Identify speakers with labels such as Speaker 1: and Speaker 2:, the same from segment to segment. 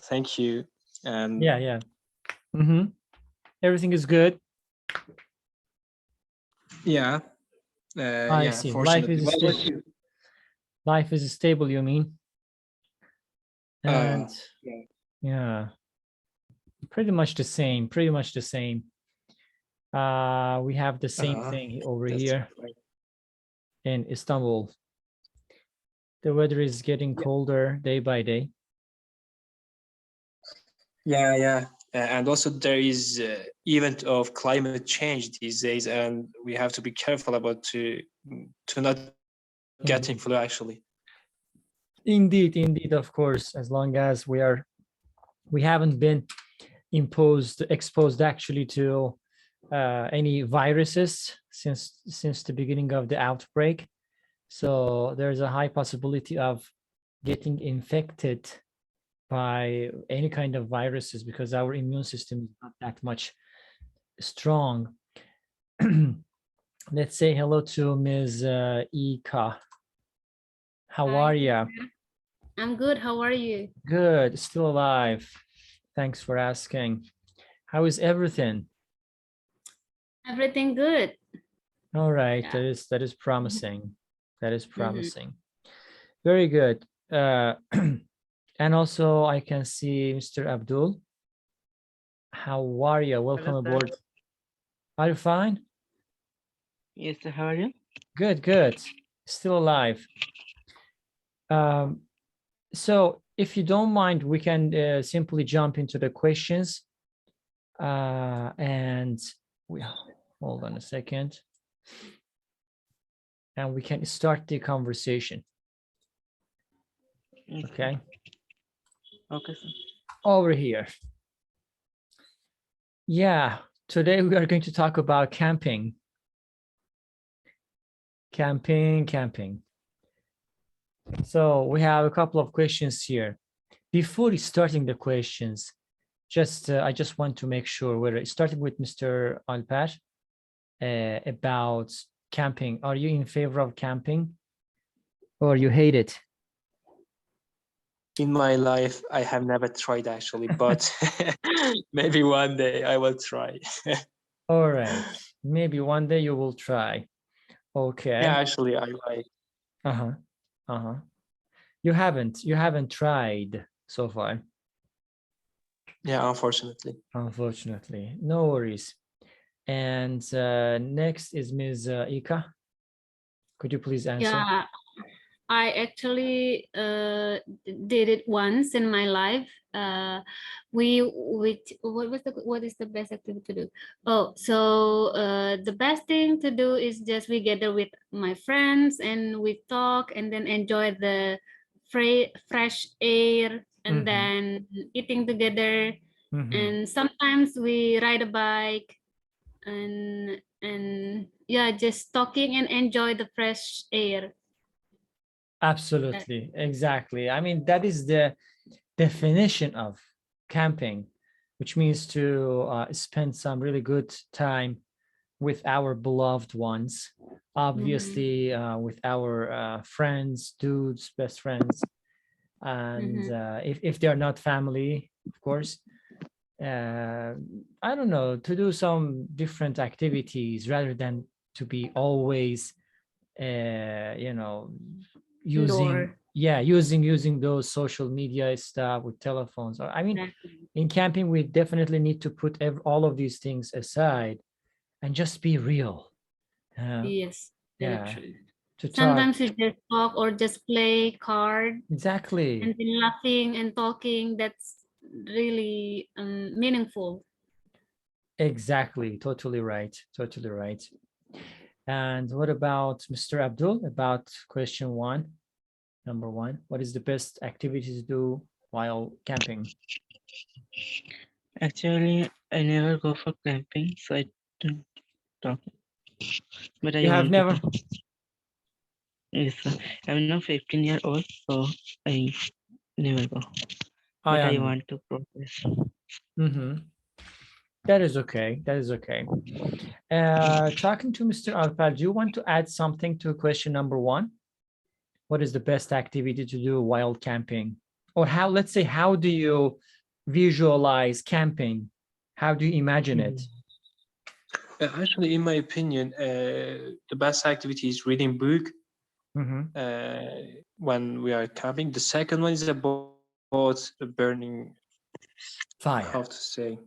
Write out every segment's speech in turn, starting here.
Speaker 1: Thank you.
Speaker 2: Yeah. Everything is good.
Speaker 1: Yeah.
Speaker 2: I see.
Speaker 1: Fortunately. What about you?
Speaker 2: Life is stable, you mean? And
Speaker 1: Yeah.
Speaker 2: yeah, pretty much the same. We have the same thing over here in Istanbul. The weather is getting colder day by day.
Speaker 1: Yeah. And also there is event of climate change these days, and we have to be careful about to not getting flu actually.
Speaker 2: Indeed, of course, as long as we haven't been exposed actually to any viruses since the beginning of the outbreak. So there's a high possibility of getting infected by any kind of viruses because our immune system is not that much strong. Let's say hello to Ms. Ika. How are you?
Speaker 3: I'm good. How are you?
Speaker 2: Good. Still alive. Thanks for asking. How is everything?
Speaker 3: Everything good.
Speaker 2: All right.
Speaker 3: Yeah.
Speaker 2: That is promising. That is promising. Very good. And also I can see Mr. Abdul. How are you? Welcome aboard. Are you fine?
Speaker 4: Yes, sir. How are you?
Speaker 2: Good. Still alive. So if you don't mind, we can simply jump into the questions. And we hold on a second. And we can start the conversation. Okay.
Speaker 4: Okay, sir.
Speaker 2: Over here. Yeah, today we are going to talk about camping. Camping. So we have a couple of questions here. Before starting the questions, I just want to make sure we're starting with Mr. Alper about camping. Are you in favor of camping or you hate it?
Speaker 1: In my life, I have never tried actually, but maybe one day I will try.
Speaker 2: All right, maybe one day you will try. Okay.
Speaker 1: Yeah, actually, I like.
Speaker 2: You haven't tried so far.
Speaker 1: Yeah, unfortunately.
Speaker 2: No worries. And next is Ms. Ika. Could you please answer?
Speaker 3: Yeah, I actually did it once in my life. What is the best activity to do? Oh, so the best thing to do is just we gather with my friends and we talk and then enjoy the fresh air and then eating together. And sometimes we ride a bike and yeah, just talking and enjoy the fresh air.
Speaker 2: Absolutely, exactly. I mean, that is the definition of camping, which means to spend some really good time with our beloved ones, obviously with our friends, dudes, best friends. And if they're not family, of course, I don't know, to do some different activities rather than to be always, using those social media stuff with telephones. I mean, in camping, we definitely need to put all of these things aside and just be real.
Speaker 3: Yes.
Speaker 2: Yeah.
Speaker 3: Sometimes you just talk or just play card.
Speaker 2: Exactly.
Speaker 3: And then laughing and talking. That's really meaningful.
Speaker 2: Exactly. Totally right. And what about Mr. Abdul, about question number one? What is the best activity to do while camping?
Speaker 4: Actually, I never go for camping, so I don't talk. But I
Speaker 2: have never.
Speaker 4: Yes, sir. I'm now 15-year-old, so I never go. But I want to progress.
Speaker 2: That is okay. Talking to Mr. Alpal, do you want to add something to question number one? What is the best activity to do while camping or how, let's say, how do you visualize camping? How do you imagine it?
Speaker 1: Actually, in my opinion, the best activity is reading book
Speaker 2: Mhm.
Speaker 1: when we are camping. The second one is about burning,
Speaker 2: Fire.
Speaker 1: how to say,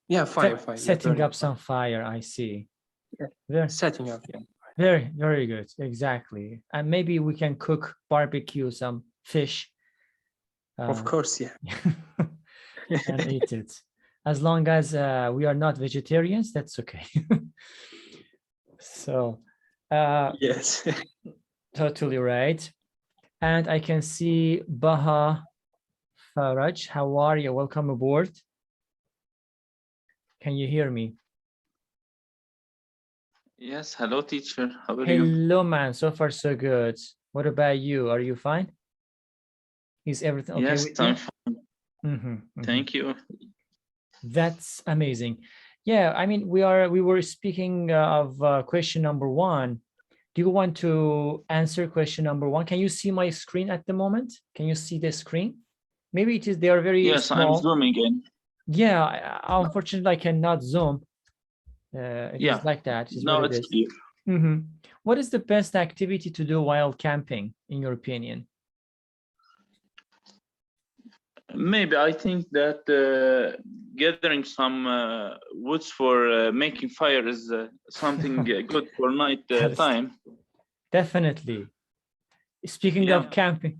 Speaker 1: yeah, fire, yeah,
Speaker 2: Setting
Speaker 1: burning
Speaker 2: up some fire. I see. Very,
Speaker 1: setting up, yeah.
Speaker 2: very, very good. Exactly. And maybe we can cook, barbecue some fish.
Speaker 1: Of course, yeah.
Speaker 2: And eat it. As long as we are not vegetarians, that's okay. So,
Speaker 1: Yes.
Speaker 2: totally right. And I can see Baha Faraj. How are you? Welcome aboard. Can you hear me?
Speaker 5: Yes, hello teacher. How are you?
Speaker 2: Hello, man. So far, so good. What about you? Are you fine? Is everything okay
Speaker 5: Yes,
Speaker 2: with you?
Speaker 5: I'm fine. Thank you.
Speaker 2: That's amazing. Yeah, I mean, we were speaking of question number one. Do you want to answer question number one? Can you see my screen at the moment? Can you see the screen? Maybe it is, they are very
Speaker 5: Yes, I'm
Speaker 2: small.
Speaker 5: zooming in.
Speaker 2: Yeah, unfortunately, I cannot zoom. It
Speaker 5: Yeah.
Speaker 2: is like that. It's
Speaker 5: Now
Speaker 2: what it
Speaker 5: it's
Speaker 2: is.
Speaker 5: clear.
Speaker 2: What is the best activity to do while camping, in your opinion?
Speaker 5: Maybe I think that gathering some woods for making fire is something good for night
Speaker 2: That's
Speaker 5: time.
Speaker 2: definitely. Speaking
Speaker 5: Yeah.
Speaker 2: of camping,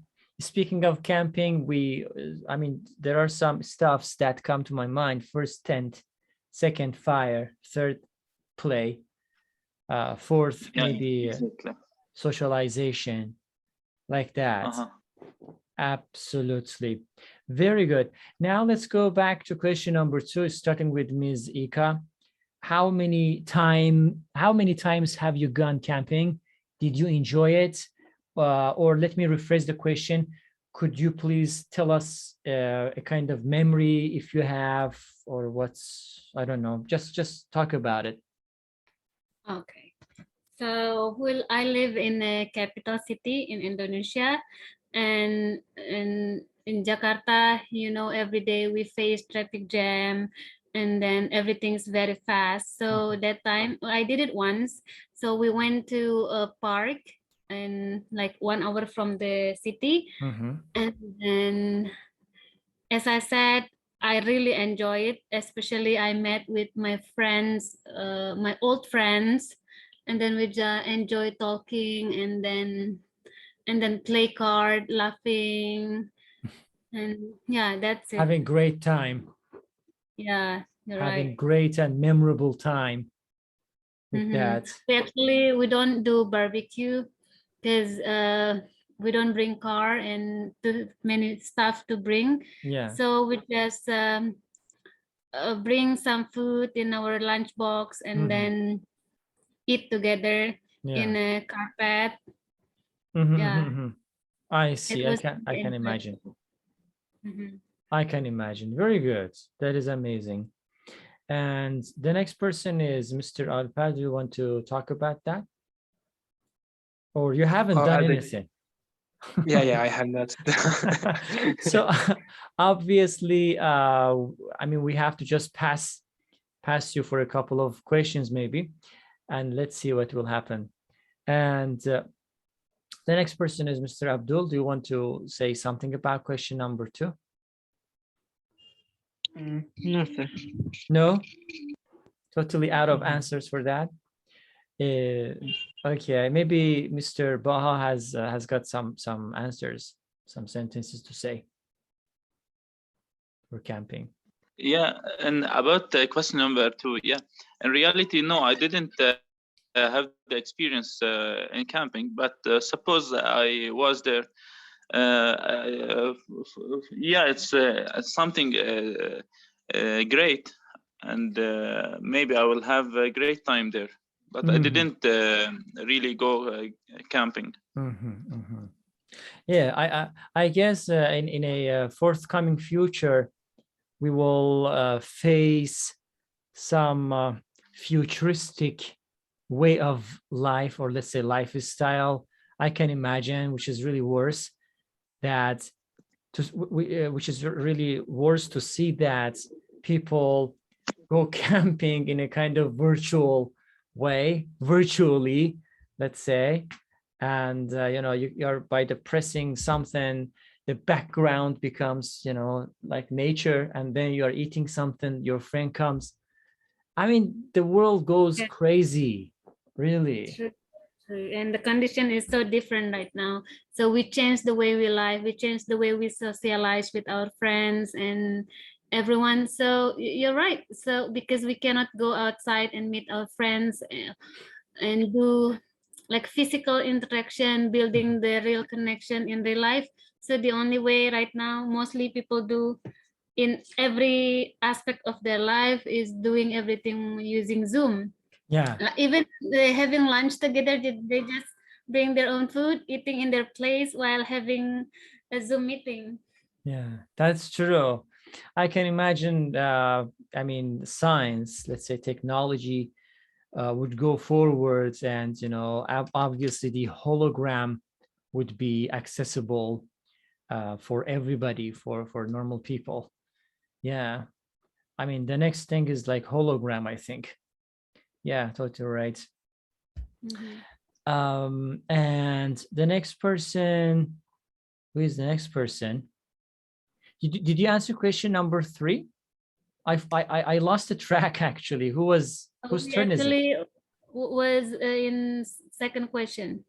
Speaker 2: I mean, there are some stuffs that come to my mind. First tent, second fire, third play, fourth
Speaker 5: Yeah,
Speaker 2: maybe
Speaker 5: exactly.
Speaker 2: socialization, like that.
Speaker 5: Uh-huh.
Speaker 2: Absolutely. Very good. Now let's go back to question number two, starting with Ms. Ika. How many times have you gone camping? Did you enjoy it? Or let me rephrase the question. Could you please tell us a kind of memory if you have, or what's, I don't know, just talk about it.
Speaker 3: Okay. So, well, I live in a capital city in Indonesia, and in Jakarta, you know, every day we face traffic jam, and then everything's very fast. So that time I did it once. So we went to a park and like 1 hour from the city, and then, as I said, I really enjoy it. Especially I met with my friends, my old friends, and then we just enjoy talking, and then play card, laughing, and yeah, that's it.
Speaker 2: Having great time.
Speaker 3: Yeah, you're
Speaker 2: Having
Speaker 3: right.
Speaker 2: great and memorable time with that.
Speaker 3: We don't do barbecue because we don't bring car and too many stuff to bring.
Speaker 2: Yeah.
Speaker 3: So we just bring some food in our lunch box and then eat together in a carpet. Yeah.
Speaker 2: I see.
Speaker 3: It was
Speaker 2: I can imagine.
Speaker 3: Mhm.
Speaker 2: I can imagine. Very good. That is amazing. And the next person is Mr. Alpa. Do you want to talk about that? Or you haven't done anything?
Speaker 1: Yeah, I have not.
Speaker 2: So obviously, I mean, we have to just pass you for a couple of questions maybe, and let's see what will happen. And the next person is Mr. Abdul. Do you want to say something about question number two?
Speaker 4: No, sir.
Speaker 2: No? Totally out of answers for that? Okay, maybe Mr. Baha has got some answers, some sentences to say for camping.
Speaker 5: Yeah, and about question number two, yeah. In reality, no, I didn't have the experience in camping, but suppose I was there. Yeah, it's something great, and maybe I will have a great time there. But I didn't really go camping.
Speaker 2: Yeah, I guess in a forthcoming future, we will face some futuristic way of life, or let's say lifestyle, I can imagine, which is really worse, that which is really worse to see that people go camping in a kind of virtual way, virtually, let's say, and you're by depressing something, the background becomes like nature, and then you are eating something, your friend comes. I mean, the world goes crazy, really.
Speaker 3: True. And the condition is so different right now. So we change the way we live, we change the way we socialize with our friends and everyone. So you're right. So because we cannot go outside and meet our friends and do like physical interaction, building the real connection in real life. So the only way right now, mostly people do in every aspect of their life is doing everything using Zoom.
Speaker 2: Yeah.
Speaker 3: Even having lunch together, they just bring their own food, eating in their place while having a Zoom meeting.
Speaker 2: Yeah, that's true. I can imagine, I mean, science, let's say technology, would go forwards, and obviously the hologram would be accessible for everybody, for normal people. Yeah, I mean, the next thing is like hologram, I think. Yeah, totally right. And the next person, who is the next person? Did you answer question number 3? I lost the track actually. Whose turn is it?
Speaker 3: Actually was in second question.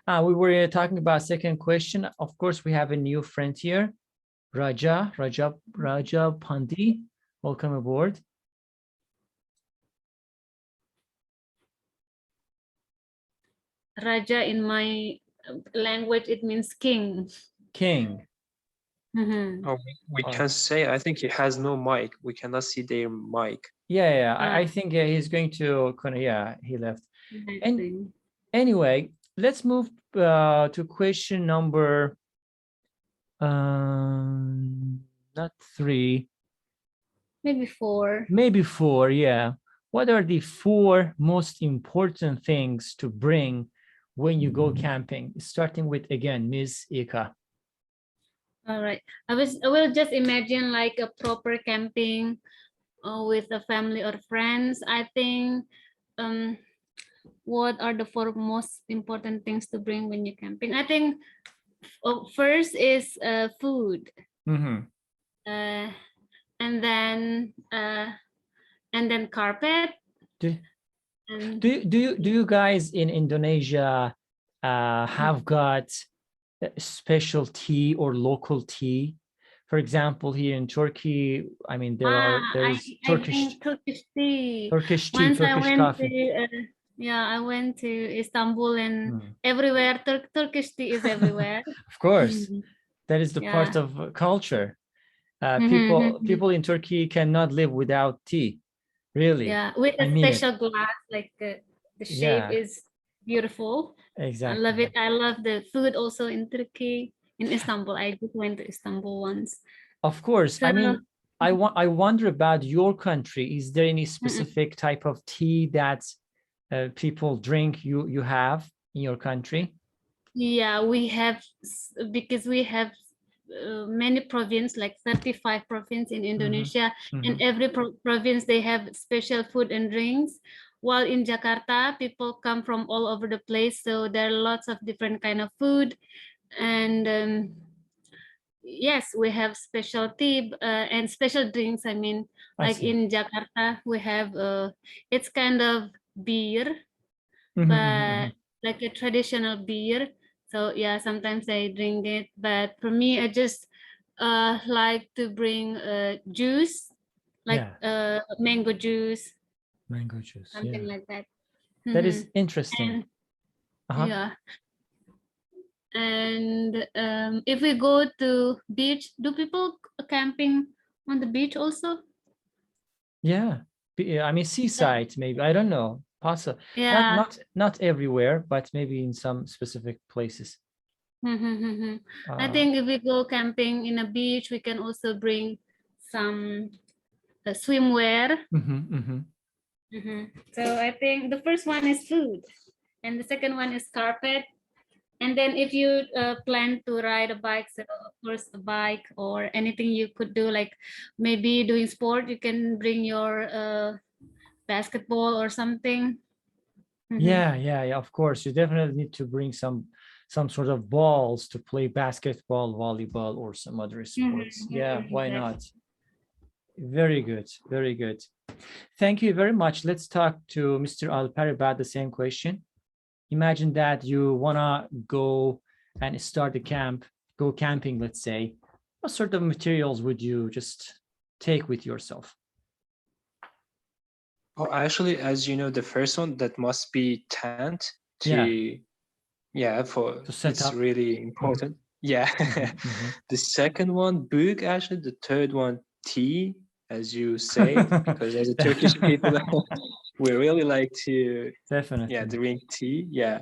Speaker 2: We were talking about second question. Of course, we have a new friend here, Raja Pandi. Welcome aboard.
Speaker 3: Raja in my language, it means king.
Speaker 2: King.
Speaker 1: Oh, we can say, I think he has no mic. We cannot see their mic.
Speaker 2: Yeah. I think he's going to he left. And anyway, let's move to question number not 3.
Speaker 3: Maybe 4.
Speaker 2: Maybe 4, yeah. What are the 4 most important things to bring when you go camping? Starting with, again, Ms. Ika.
Speaker 3: All right. I will just imagine like a proper camping with a family or friends. I think what are the 4 most important things to bring when you're camping? I think first is food. And then carpet.
Speaker 2: Do you guys in Indonesia have got special tea or local tea? For example, here in Turkey, I mean, there's Turkish tea, Turkish coffee.
Speaker 3: I went to Istanbul, and everywhere Turkish tea is everywhere.
Speaker 2: Of course, that is the part of culture. People in Turkey cannot live without tea. Really?
Speaker 3: Yeah, with a special glass, like the shape is beautiful.
Speaker 2: Exactly.
Speaker 3: I love it. I love the food also in Turkey, in Istanbul. I just went to Istanbul once.
Speaker 2: Of course. I mean, I wonder about your country. Is there any specific type of tea that people drink you have in your country?
Speaker 3: Yeah, we have, because we have many provinces, like 35 provinces in Indonesia, and every province they have special food and drinks. While in Jakarta, people come from all over the place, so there are lots of different kind of food, and yes, we have special tea and special drinks. I mean, like in Jakarta, we have it's kind of beer, but like a traditional beer. So yeah, sometimes I drink it, but for me, I just like to bring juice, like mango juice.
Speaker 2: Mango juice,
Speaker 3: something like that.
Speaker 2: That is interesting.
Speaker 3: Yeah. And if we go to beach, do people camping on the beach also?
Speaker 2: Yeah, I mean, seaside, maybe, I don't know. Possible.
Speaker 3: Yeah.
Speaker 2: Not everywhere, but maybe in some specific places.
Speaker 3: I think if we go camping in a beach, we can also bring some swimwear. So I think the first one is food, and the second one is carpet, And then if you plan to ride a bike, so of course a bike or anything you could do, like maybe doing sport, you can bring your basketball or something. Mhm.
Speaker 2: Yeah. Of course, you definitely need to bring some sort of balls to play basketball, volleyball, or some other sports. Yeah, why
Speaker 3: Exactly.
Speaker 2: not? Very good, very good. Thank you very much. Let's talk to Mr. Alper about the same question. Imagine that you wanna go and start a camp, go camping, let's say. What sort of materials would you just take with yourself?
Speaker 1: Oh, actually, as you know, the first one that must be tent to, for
Speaker 2: To set
Speaker 1: it's
Speaker 2: up.
Speaker 1: really important. Yeah.
Speaker 2: Mhm.
Speaker 1: The second one, book, actually. The third one, tea, as you say, because as a Turkish people, we really like to,
Speaker 2: Definitely.
Speaker 1: drink tea. Yeah.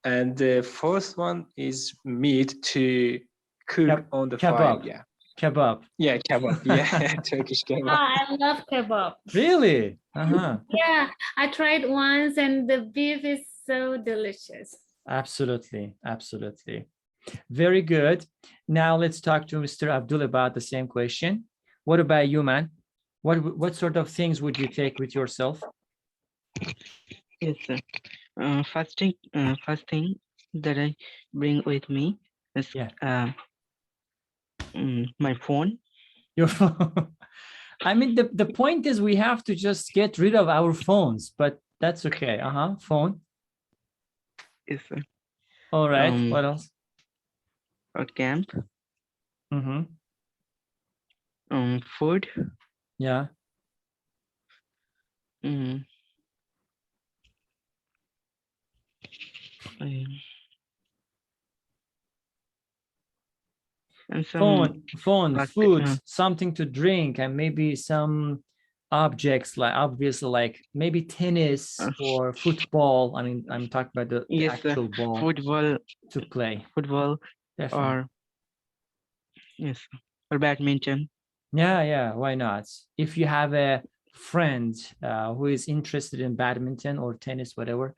Speaker 1: And the fourth one is meat to cook on the fire.
Speaker 2: Kebab.
Speaker 1: Yeah.
Speaker 2: Kebab.
Speaker 1: Yeah, kebab. Yeah, Turkish kebab.
Speaker 3: I love kebab.
Speaker 2: Really? Uh-huh.
Speaker 3: Yeah, I tried once and the beef is so delicious.
Speaker 2: Absolutely. Absolutely. Very good. Now let's talk to Mr. Abdul about the same question. What about you, man? What sort of things would you take with yourself?
Speaker 4: Yes, sir. First thing that I bring with me is my phone.
Speaker 2: Your phone. I mean, the point is we have to just get rid of our phones, but that's okay. Phone.
Speaker 4: Yes, sir.
Speaker 2: All right. What else?
Speaker 4: For camp.
Speaker 2: Mm-hmm.
Speaker 4: Food.
Speaker 2: Yeah.
Speaker 4: And some
Speaker 2: phone, food, something to drink, and maybe some objects, like obviously like maybe tennis or football. I mean, I'm talking about the actual ball.
Speaker 4: Football
Speaker 2: to play.
Speaker 4: Football.
Speaker 2: Definitely.
Speaker 4: Or badminton.
Speaker 2: Yeah. Why not? If you have a friend who is interested in badminton or tennis, whatever,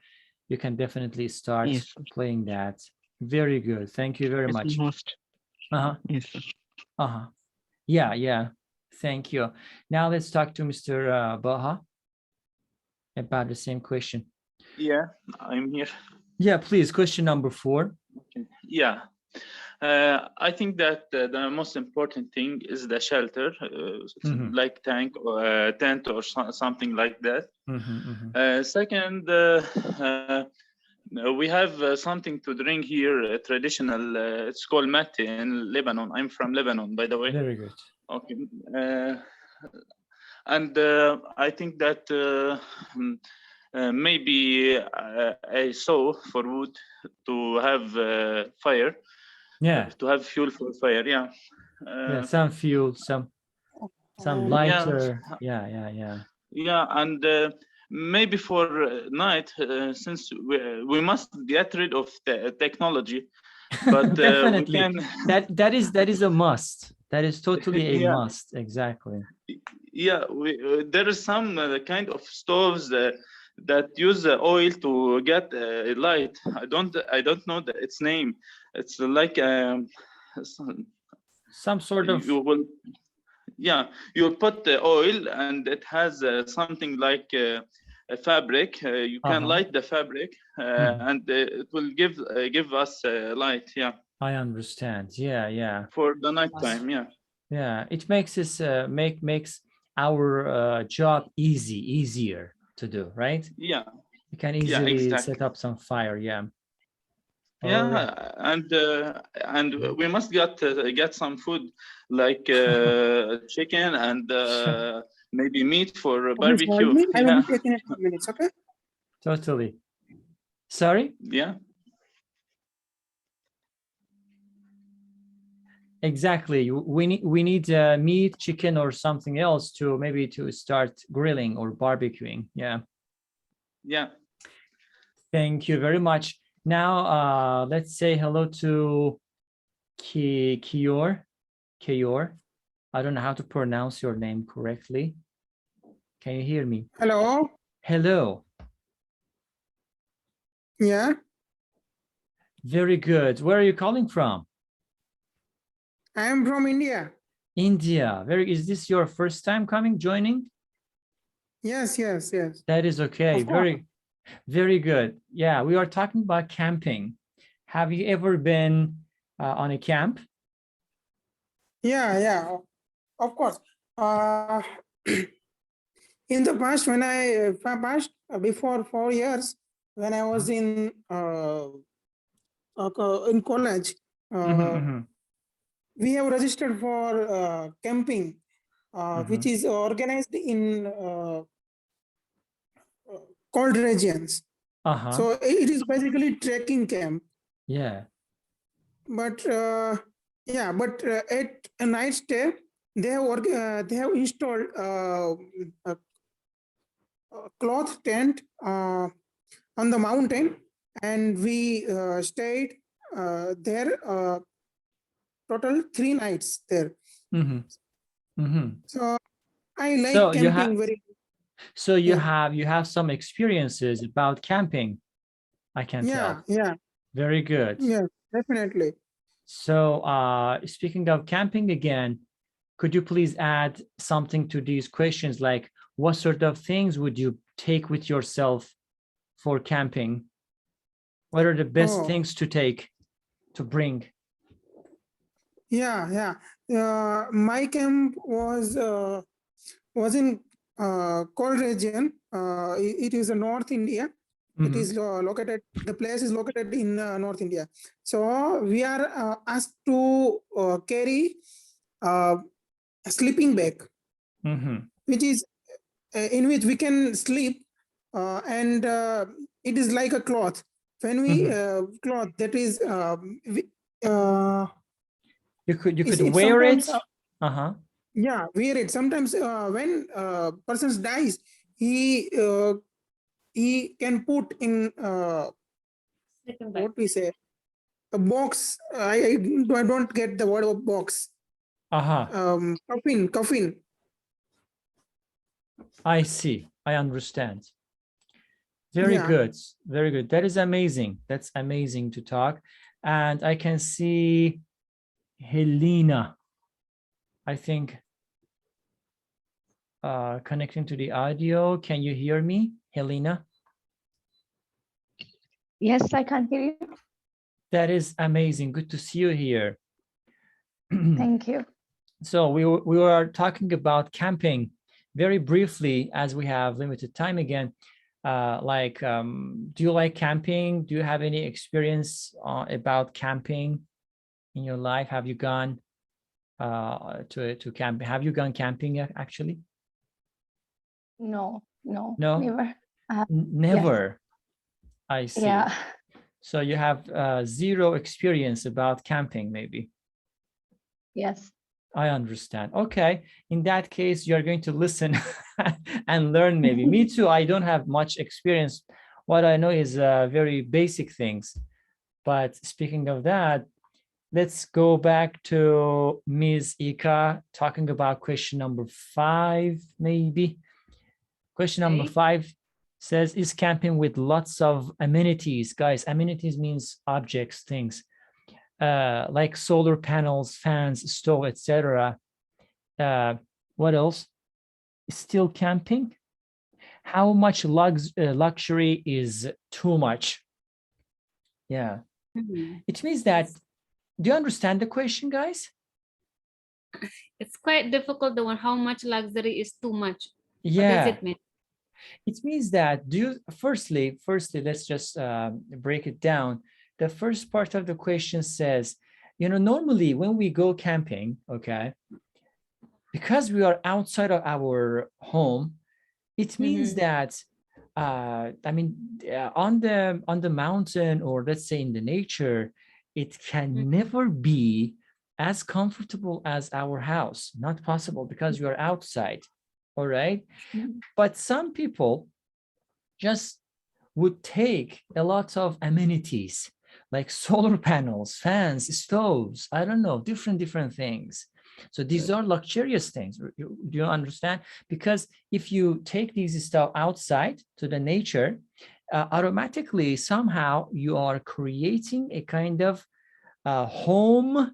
Speaker 2: you can definitely start playing that. Very good. Thank you very much.
Speaker 4: Yes, sir.
Speaker 2: Yeah. Thank you. Now let's talk to Mr. Baha about the same question.
Speaker 5: Yeah, I'm here.
Speaker 2: Yeah, please. Question number 4.
Speaker 5: Okay. Yeah. I think that the most important thing is the shelter, like tent or something like that. Second, we have something to drink here, traditional. It's called mate in Lebanon. I'm from Lebanon, by the way.
Speaker 2: Very good.
Speaker 5: Okay. And I think that maybe I saw for wood to have fire.
Speaker 2: Yeah.
Speaker 5: To have fuel for fire. Yeah.
Speaker 2: Some fuel, some lighter. Yeah.
Speaker 5: Yeah, and maybe for night, since we must get rid of the technology, but
Speaker 2: definitely
Speaker 5: we can.
Speaker 2: that is a must. That is totally a must. Exactly.
Speaker 5: Yeah, there is some kind of stoves that use oil to get light. I don't know its name. It's like
Speaker 2: some sort of.
Speaker 5: You put the oil and it has something like a fabric. You can light the fabric and it will give us light. Yeah.
Speaker 2: I understand. Yeah.
Speaker 5: For the night time.
Speaker 2: Yeah. It makes us makes our job easier to do, right?
Speaker 5: Yeah.
Speaker 2: You can easily set up some fire. Yeah.
Speaker 5: And we must get some food like chicken and maybe meat for barbecue.
Speaker 6: I will be taking a few minutes, okay?
Speaker 2: Totally. Sorry?
Speaker 5: Yeah.
Speaker 2: Exactly. We need meat, chicken, or something else to maybe to start grilling or barbecuing. Yeah.
Speaker 5: Yeah.
Speaker 2: Thank you very much. Now, let's say hello to Kiyor. I don't know how to pronounce your name correctly. Can you hear me?
Speaker 6: Hello.
Speaker 2: Hello.
Speaker 6: Yeah.
Speaker 2: Very good. Where are you calling from?
Speaker 6: I am from India.
Speaker 2: India. Is this your first time joining?
Speaker 6: Yes, yes, yes.
Speaker 2: That is okay.
Speaker 6: Of course.
Speaker 2: Very good. Yeah, we are talking about camping. Have you ever been on a camp?
Speaker 6: Yeah, yeah, of course. In the past, when I before 4 years, when I was in college, we have registered for camping, which is organized in cold regions. So it is basically trekking camp.
Speaker 2: Yeah.
Speaker 6: But at a night stay, they have installed a cloth tent on the mountain, and we stayed there total 3 nights there. So I like camping very.
Speaker 2: So you have some experiences about camping, I can tell.
Speaker 6: Yeah.
Speaker 2: Very good.
Speaker 6: Yeah, definitely.
Speaker 2: So speaking of camping again, could you please add something to these questions, like what sort of things would you take with yourself for camping? What are the best things to bring?
Speaker 6: Yeah. My camp was in cold region. It is in North India. It is located. The place is located in North India. So we are asked to carry a sleeping bag, which is in which we can sleep, and it is like a cloth. When we cloth, that is
Speaker 2: you could wear it.
Speaker 6: Yeah, wear it. Sometimes when person dies, he can put in what we say, a box. I don't get the word of box. Coffin.
Speaker 2: I see. I understand. Very good. Very good. That is amazing. That's amazing to talk. And I can see Helena, I think, connecting to the audio. Can you hear me, Helena?
Speaker 7: Yes, I can hear you.
Speaker 2: That is amazing. Good to see you here.
Speaker 7: Thank you.
Speaker 2: So we were talking about camping very briefly, as we have limited time again. Do you like camping? Do you have any experience about camping in your life? Have you gone to camp? Have you gone camping actually?
Speaker 7: No,
Speaker 2: No,
Speaker 7: never.
Speaker 2: Never. Yes. I see.
Speaker 7: Yeah.
Speaker 2: So you have zero experience about camping, maybe.
Speaker 7: Yes.
Speaker 2: I understand. Okay. In that case, you're going to listen and learn maybe. Me too. I don't have much experience. What I know is very basic things. But speaking of that, let's go back to Ms. Ika talking about question number 5, maybe. Question number 5 says, is camping with lots of amenities? Guys, amenities means objects, things. Like solar panels, fans, stove, etc. What else? Still camping? How much luxury is too much? Yeah. It means that, do you understand the question, guys?
Speaker 3: It's quite difficult, the one, how much luxury is too much?
Speaker 2: Yeah.
Speaker 3: What does it mean?
Speaker 2: It means that, firstly, let's just break it down. The first part of the question says, normally when we go camping, okay, because we are outside of our home, it means that, on the mountain, or let's say in the nature, it can never be as comfortable as our house. Not possible, because you are outside. All right. But some people just would take a lot of amenities, like solar panels, fans, stoves, I don't know, different things. So these are luxurious things. Do you understand? Because if you take these stuff outside to the nature, automatically somehow you are creating a kind of home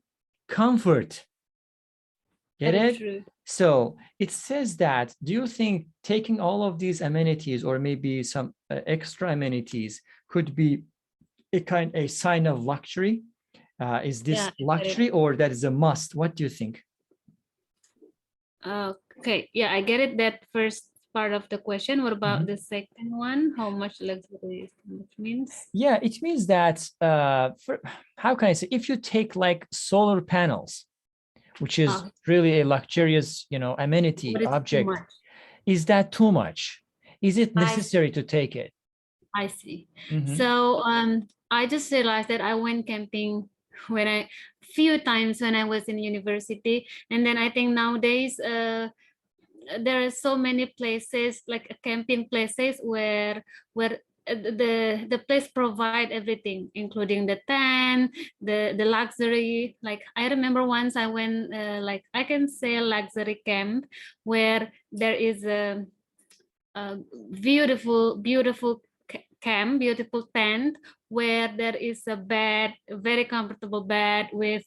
Speaker 2: comfort. Get
Speaker 3: Very
Speaker 2: it?
Speaker 3: true.
Speaker 2: So it says that, do you think taking all of these amenities or maybe some extra amenities could be a sign of luxury? Is this
Speaker 3: Yeah,
Speaker 2: luxury or that is a must? What do you think?
Speaker 3: Okay, yeah, I get it. That first part of the question. What about the second one? How much luxury means?
Speaker 2: Yeah, it means that how can I say, if you take like solar panels, which is really a luxurious, amenity
Speaker 3: What is too
Speaker 2: object,
Speaker 3: much?
Speaker 2: is that too much? Is it necessary to take it?
Speaker 3: I see. So I just realized that I went camping few times when I was in university, and then I think nowadays there are so many places like camping places where the place provide everything, including the tent, the luxury. Like I remember once I went like I can say a luxury camp where there is a beautiful camp, beautiful tent where there is a bed, a very comfortable bed with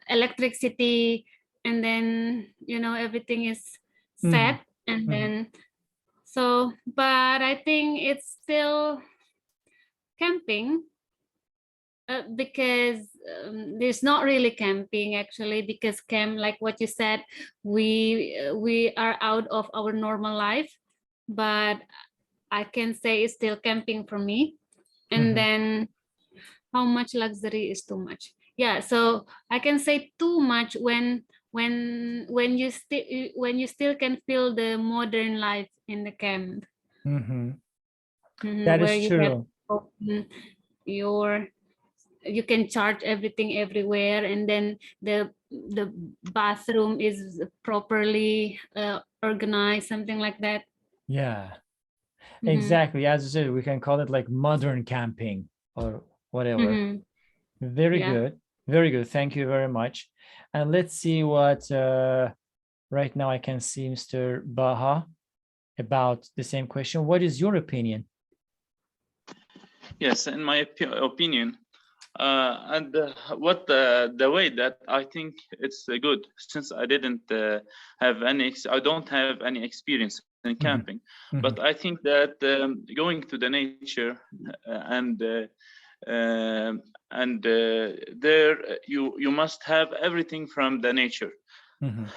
Speaker 3: electricity, and then everything is set, and then but I think it's still camping because there's not really camping actually, because camp, like what you said, we are out of our normal life, but I can say it's still camping for me. And then how much luxury is too much? Yeah, so I can say too much when you still can feel the modern life in the camp.
Speaker 2: That
Speaker 3: where
Speaker 2: is
Speaker 3: you
Speaker 2: true.
Speaker 3: have you can charge everything everywhere, and then the bathroom is properly organized, something like that.
Speaker 2: Yeah, exactly. As you said, we can call it like modern camping or whatever. Very good. Very good. Thank you very much. And let's see what right now I can see Mr. Baha about the same question. What is your opinion?
Speaker 5: Yes, in my opinion, and what the way that I think it's good, since I didn't have I don't have any experience in camping, but I think that going to the nature and there you must have everything from the nature,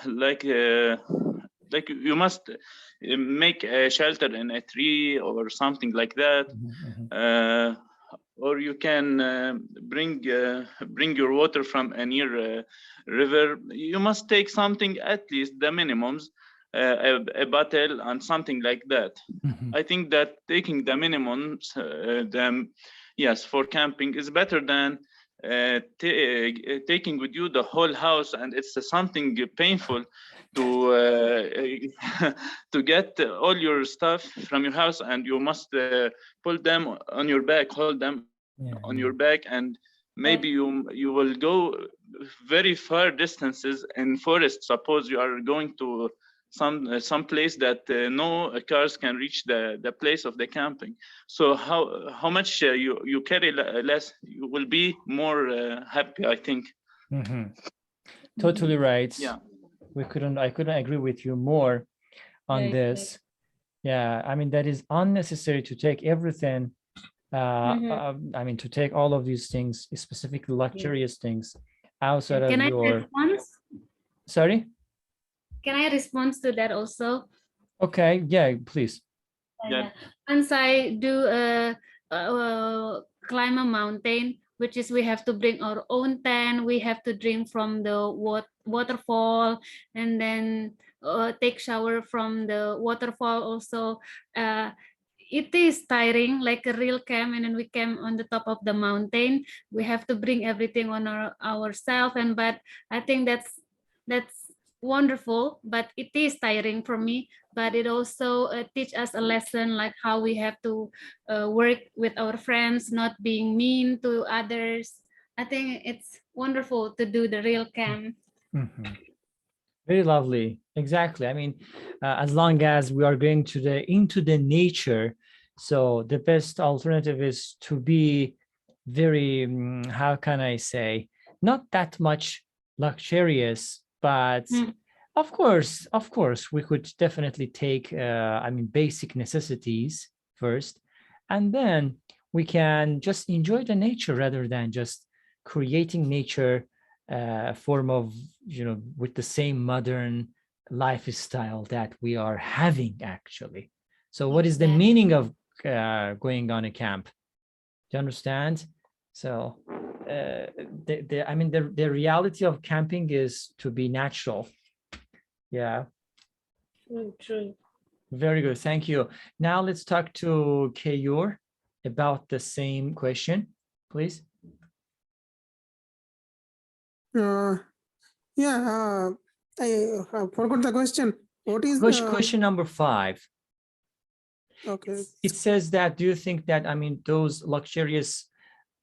Speaker 5: like you must make a shelter in a tree or something like that. Or you can bring your water from a near river. You must take something, at least the minimums, a bottle and something like that. I think that taking the minimums, yes, for camping is better than taking with you the whole house, and it's something painful to to get all your stuff from your house, and you must pull them on your back, hold them on your back, and maybe you will go very far distances in forest. Suppose you are going to some place that no cars can reach the place of the camping. So how much you carry less, you will be more happy, I think.
Speaker 2: Totally right.
Speaker 5: Yeah,
Speaker 2: I couldn't agree with you more on this. Yeah, I mean, that is unnecessary to take everything. I mean, to take all of these things, specifically luxurious things, outside of your. Sorry?
Speaker 3: Can I respond to that also?
Speaker 2: Okay, yeah, please.
Speaker 5: yeah.
Speaker 3: Once I do climb a mountain, which is we have to bring our own tent, we have to drink from the waterfall, and then take shower from the waterfall also. It is tiring, like a real camp, and then we camp on the top of the mountain. We have to bring everything on ourselves, but I think that's wonderful, but it is tiring for me. But it also teach us a lesson, like how we have to work with our friends, not being mean to others. I think it's wonderful to do the real camp.
Speaker 2: Very lovely. Exactly. I mean, as long as we are going into the nature, so the best alternative is to be very, how can I say, not that much luxurious, but of course, we could definitely take, I mean, basic necessities first, and then we can just enjoy the nature rather than just creating nature form of, with the same modern lifestyle that we are having actually. So what is the meaning of going on a camp? Do you understand? So I mean, the reality of camping is to be natural. Yeah.
Speaker 3: True.
Speaker 2: Very good. Thank you. Now let's talk to Keyur about the same question, please.
Speaker 6: Yeah, I forgot the question. What is
Speaker 2: question number 5?
Speaker 6: Okay.
Speaker 2: It says that, do you think that, I mean, those luxurious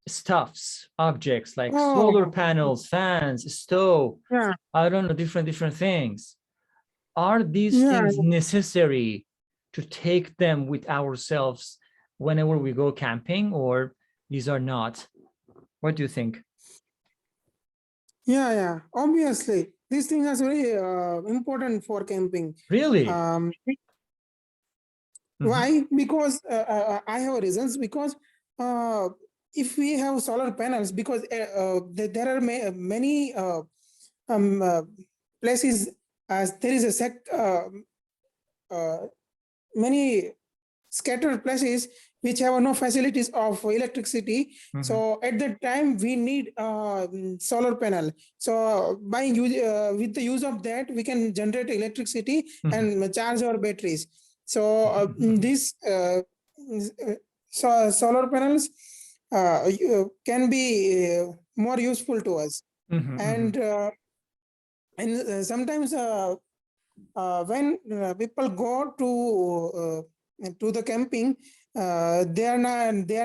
Speaker 2: stuffs, objects like solar panels, fans, stove,
Speaker 6: Yeah.
Speaker 2: I don't know, different things, are these things necessary to take them with ourselves whenever we go camping, or these are not? What do you think?
Speaker 6: Yeah. Obviously, these things are very important for camping.
Speaker 2: Really?
Speaker 6: Why? Because I have reasons. Because if we have solar panels, because there are many places, as there is many scattered places which have no facilities of electricity. So at that time we need solar panel. So with the use of that, we can generate electricity and charge our batteries. So this solar panels can be more useful to us. And sometimes when people go to the camping, they are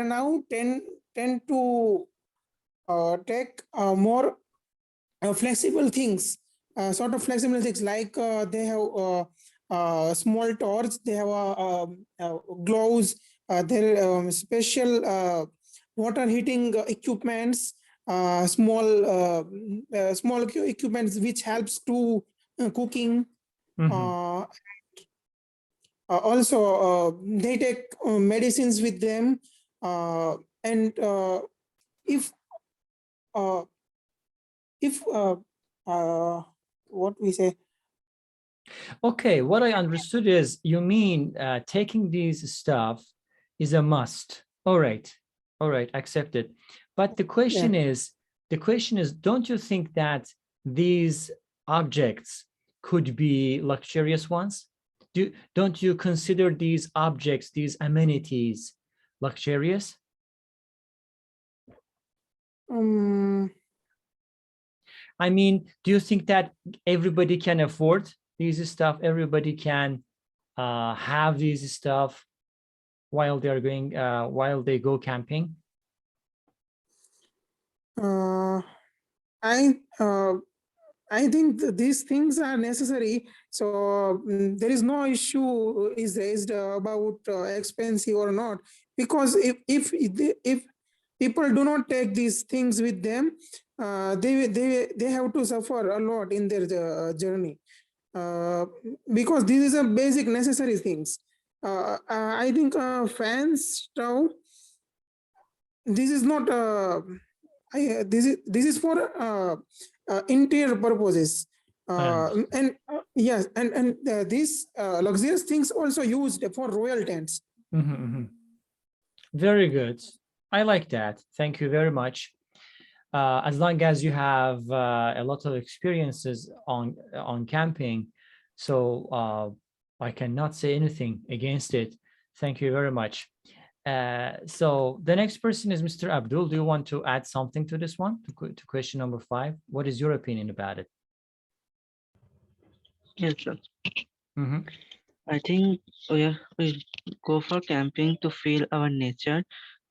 Speaker 6: now tend to take more flexible things, sort of flexible things, like they have small torch, they have gloves, there special water heating equipments, small equipments which helps to cooking. Also, they take medicines with them, and if what we say.
Speaker 2: Okay, what I understood is you mean taking these stuff is a must. All right, accepted. But the question is, don't you think that these objects could be luxurious ones? Don't you consider these objects, these amenities, luxurious? I mean, do you think that everybody can afford these stuff? Everybody can have these stuff while they are going, while they go camping?
Speaker 6: I think these things are necessary. So there is no issue is raised about expensive or not, because if people do not take these things with them, they have to suffer a lot in their journey, because this is a basic necessary things. I think fans, stove, this is not this is for interior purposes, and yes, and these luxurious things also used for royal tents.
Speaker 2: Very good. I like that. Thank you very much. As long as you have a lot of experiences on camping, so I cannot say anything against it. Thank you very much. So the next person is Mr. Abdul. Do you want to add something to this one, to question number 5? What is your opinion about it?
Speaker 4: Yes, sir. I think we go for camping to feel our nature.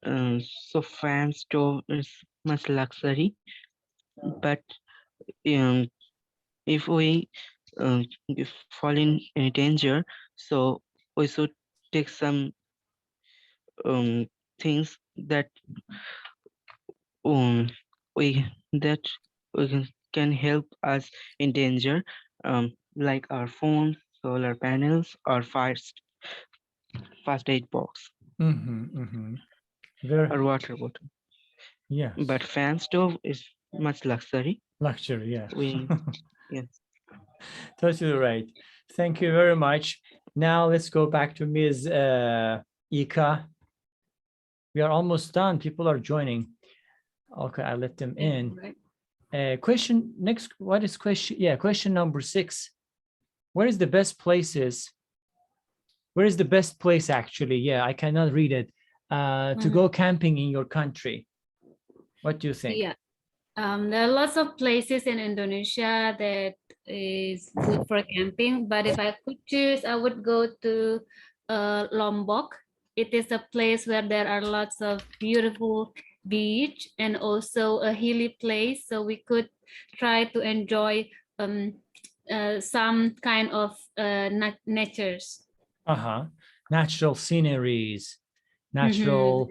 Speaker 4: So fan stove is much luxury, but if we if fall in any danger, so we should take some um, things that um, we that can help us in danger, like our phones, solar panels, or first aid box,
Speaker 2: Very,
Speaker 4: or water bottle.
Speaker 2: yes.
Speaker 4: But fan stove is much luxury.
Speaker 2: Luxury, yeah.
Speaker 4: We yes.
Speaker 2: Totally right. Thank you very much. Now let's go back to Ms. Ika. We are almost done. People are joining. Okay, I let them in. Question next. What is question? Yeah, question number 6. Where is the best places? Where is the best place actually? Yeah, I cannot read it. To go camping in your country. What do you think?
Speaker 3: Yeah. There are lots of places in Indonesia that is good for camping, but if I could choose, I would go to Lombok. It is a place where there are lots of beautiful beach and also a hilly place, so we could try to enjoy some kind of natures.
Speaker 2: Natural sceneries, natural,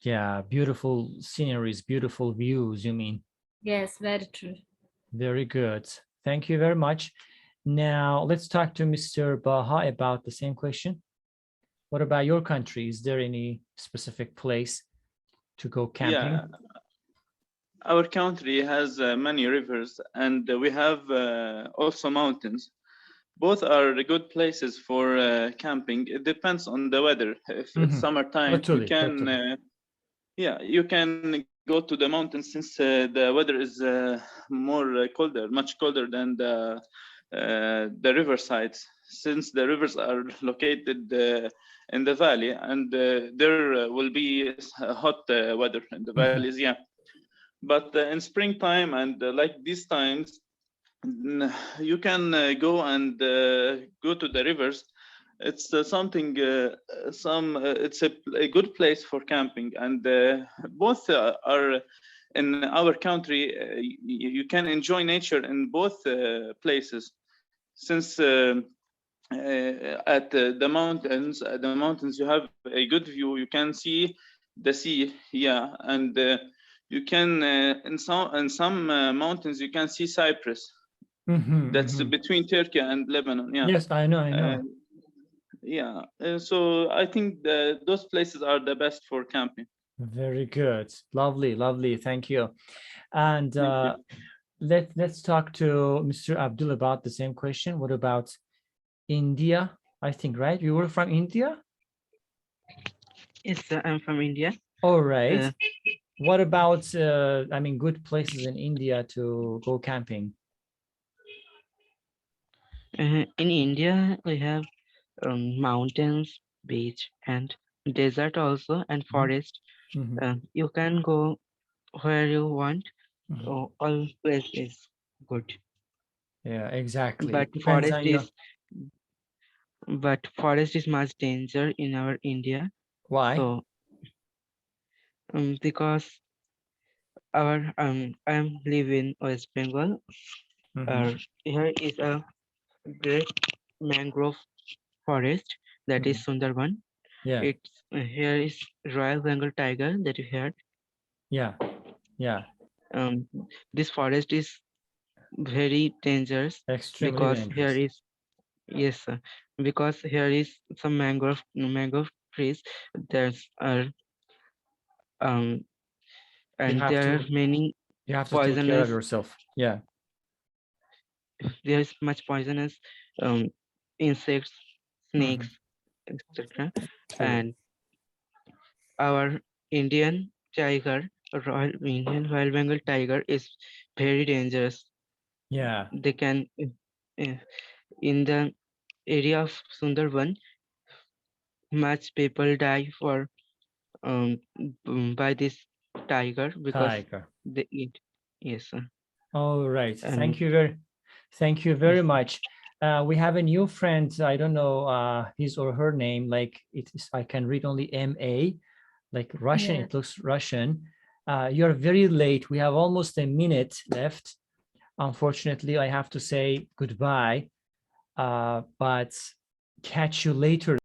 Speaker 2: yeah, beautiful sceneries, beautiful views, you mean?
Speaker 3: Yes, very true.
Speaker 2: Very good. Thank you very much. Now let's talk to Mr. Baha about the same question. What about your country? Is there any specific place to go camping?
Speaker 5: Yeah, our country has many rivers, and we have also mountains. Both are good places for camping. It depends on the weather. If it's summertime,
Speaker 2: Totally,
Speaker 5: you can
Speaker 2: totally.
Speaker 5: yeah, you can go to the mountains since the weather is more colder, much colder than the river sides. Since the rivers are located in the valley, and there will be hot weather in the valleys. Yeah, but in springtime and like these times, you can go and go to the rivers. It's something it's a good place for camping, and both are in our country. You can enjoy nature in both places, since at the mountains you have a good view. You can see the sea, yeah, and you can in some mountains you can see Cyprus. That's between Turkey and Lebanon. Yeah.
Speaker 2: Yes, I know.
Speaker 5: Yeah. So I think those places are the best for camping.
Speaker 2: Very good. Lovely, lovely. Thank you. And
Speaker 5: Thank you.
Speaker 2: let's talk to Mr. Abdul about the same question. What about India? I think, right? You were from India?
Speaker 4: Yes, sir, I'm from India.
Speaker 2: All right. What about, I mean, good places in India to go camping?
Speaker 4: In India, we have mountains, beach, and desert also, and forest. You can go where you want. All place is good.
Speaker 2: Yeah, exactly.
Speaker 4: But
Speaker 2: It depends on your...
Speaker 4: forest is much danger in our India.
Speaker 2: Why?
Speaker 4: So because I'm live in West Bengal. Here is a great mangrove forest that is Sundarban.
Speaker 2: Yeah.
Speaker 4: It's here is Royal Bengal tiger that you heard.
Speaker 2: Yeah.
Speaker 4: This forest is very dangerous.
Speaker 2: Extremely
Speaker 4: because
Speaker 2: dangerous.
Speaker 4: here is yes, sir, because here is some mangrove trees. There's and there are many
Speaker 2: you have to take care of yourself. Yeah.
Speaker 4: There is much poisonous insects, snakes, etc. And our Indian Royal Bengal tiger is very dangerous.
Speaker 2: Yeah.
Speaker 4: They can in the area of Sundarban, much people die for by this tiger because they eat. Yes, sir.
Speaker 2: All right.
Speaker 4: And
Speaker 2: Thank you very much. We have a new friend. I don't know his or her name. Like it is, I can read only MA, like Russian. Yeah. It looks Russian. You're very late. We have almost a minute left. Unfortunately, I have to say goodbye, but catch you later.